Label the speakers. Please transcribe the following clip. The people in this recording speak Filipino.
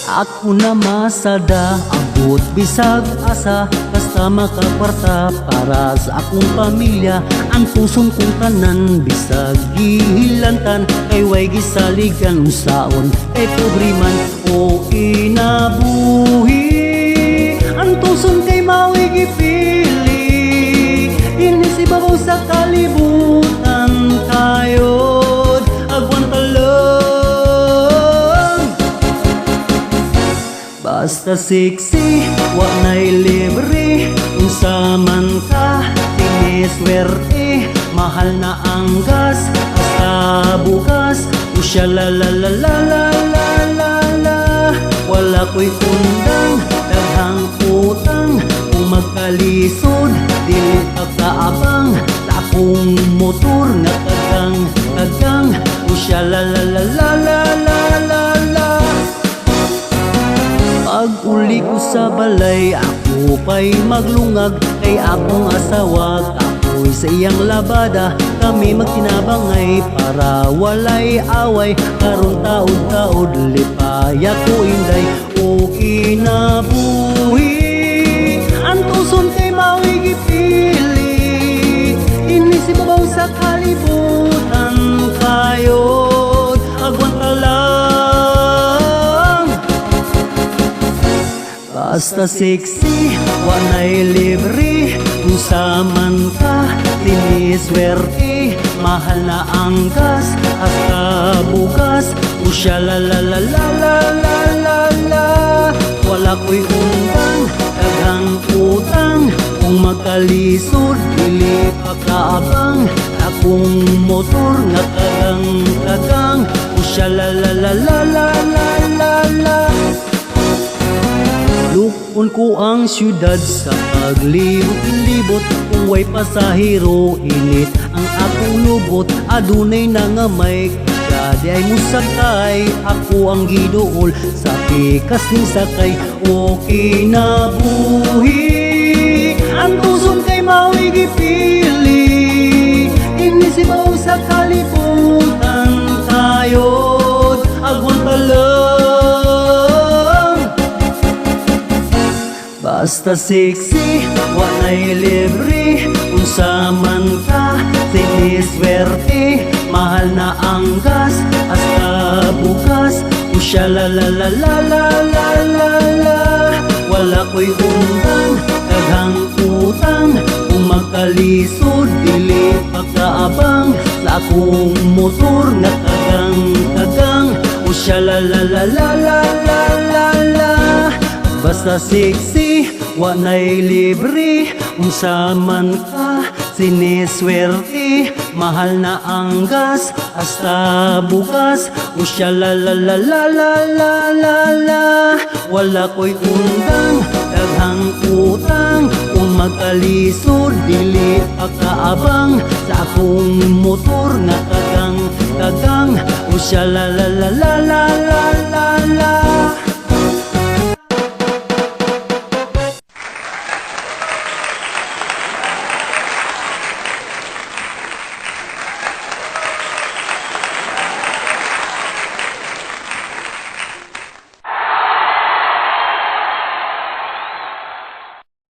Speaker 1: Ako na masada, abot bisag asa, basta makakwarta para sa akong pamilya. Ang puson kong tanan, bisag gihilantan, kay way gisaligan unsaon, kay pobre man o inabuhi. Ang puson kay mawi gipili, inisibabaw sa kalibutan kayod agwan talon. Basta sexy, wa na'y libre, unsa man ka, tiniswerte. Mahal na ang gas, hasta bukas, usya la la la la la la la la. Wala ko'y undang, daghang utang, kung magkalisod, dili pagkaabang. Sa akong motor nga kagang, usya la la la la la la la la. Pag uli ko sa balay, ako pa'y maglungag, kay akong asawa, kapoy sa iyang labada. Kami magtinabangay para walay away, karon taod-taod lipaya ko inday o kinabuhi. Ang tuson kay mawi gipili, inisibabaw sa kalibutan kayod agwan talang. Basta sexy, wa na'y libre, unsa man ka, tiniswerte. Mahal na ang gas, hasta bukas, usya la la la la la la la la. Wala ko'y undang, daghang utang, kung magkalisod, dili pagkaabang. Akong motor nga kagang, usya la la la la la la la la. Lukon ko ang syudad sa paglibot-libot, kung way pasahero, init ang akong lubot. Adunay nangamay, siya di ay musakay, ako ang giduol sa pikas ning sakay o kinabuhi. Ang tuson kay mawi gipili, inisibaw sa kalibutan kayod agwan talang. Basta sexy, wa na'y libre, unsa man ka, tiniswerte. Mahal na ang gas, hasta bukas, usya la la la la la la la la. Wala ko'y undang, daghang utang, kung magkalisod, dili pagkaabang. Sa akong motor nga kagang, usya la la la la la la la la. Basta sexy, wa na'y libre, unsa man ka, siniswerte. Mahal na ang gas, hasta bukas, usya la la la la la la la la. Wala ko'y undang, daghang utang, kung magkalisod, dili pagkaabang. Sa akong motor nga kagang, usya la la la la la la.